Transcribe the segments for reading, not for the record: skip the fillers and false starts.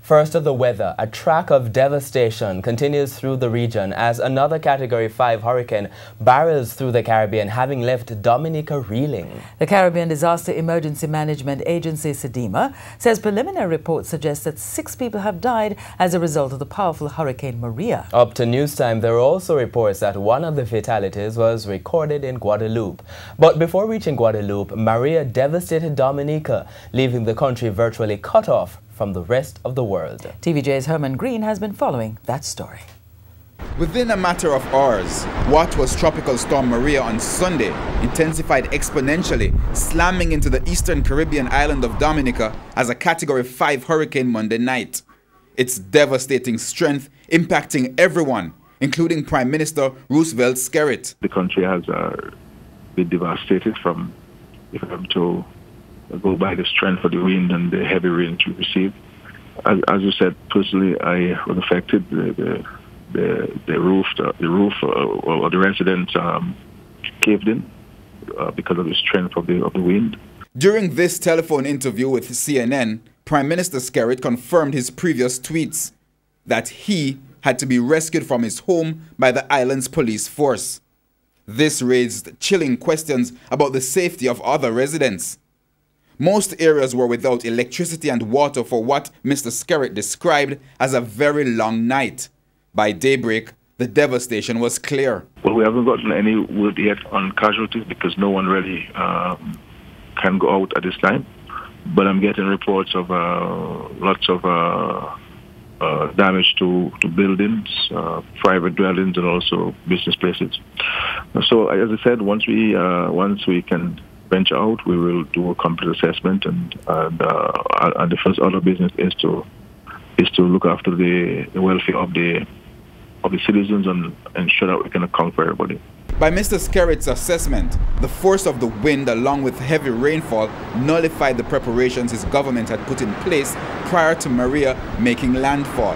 First of the weather, a track of devastation continues through the region as another Category 5 hurricane barrels through the Caribbean, having left Dominica reeling. The Caribbean Disaster Emergency Management Agency, SEDEMA, says preliminary reports suggest that 6 people have died as a result of the powerful Hurricane Maria. Up to news time, there are also reports that one of the fatalities was recorded in Guadeloupe. But before reaching Guadeloupe, Maria devastated Dominica, leaving the country virtually cut off from the rest of the world. TVJ's Herman Green has been following that story. Within a matter of hours, what was Tropical Storm Maria on Sunday intensified exponentially, slamming into the eastern Caribbean island of Dominica as a Category 5 hurricane Monday night. Its devastating strength impacting everyone, including Prime Minister Roosevelt Skerrit. The country has been devastated from, if I'm to go by the strength of the wind and the heavy rain we received. As you said, personally, I was affected. The roof or the residents caved in because of the strength of the wind. During this telephone interview with CNN, Prime Minister Skerrit confirmed his previous tweets that he had to be rescued from his home by the island's police force. This raised chilling questions about the safety of other residents. Most areas were without electricity and water for what Mr. Skerrit described as a very long night. By daybreak, the devastation was clear. Well, we haven't gotten any word yet on casualties because no one really can go out at this time. But I'm getting reports of lots of damage to buildings, private dwellings, and also business places. So, as I said, once we can venture out, we will do a complete assessment, and the first order of business is to look after the welfare of the citizens and ensure that we can account for everybody. By Mr. Skerrit's assessment, the force of the wind along with heavy rainfall nullified the preparations his government had put in place prior to Maria making landfall.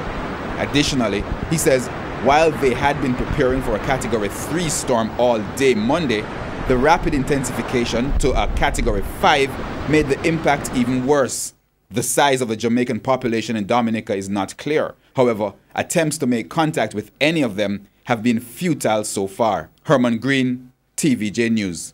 Additionally, he says while they had been preparing for a Category 3 storm all day Monday, the rapid intensification to a Category 5 made the impact even worse. The size of the Jamaican population in Dominica is not clear. However, attempts to make contact with any of them have been futile so far. Herman Green, TVJ News.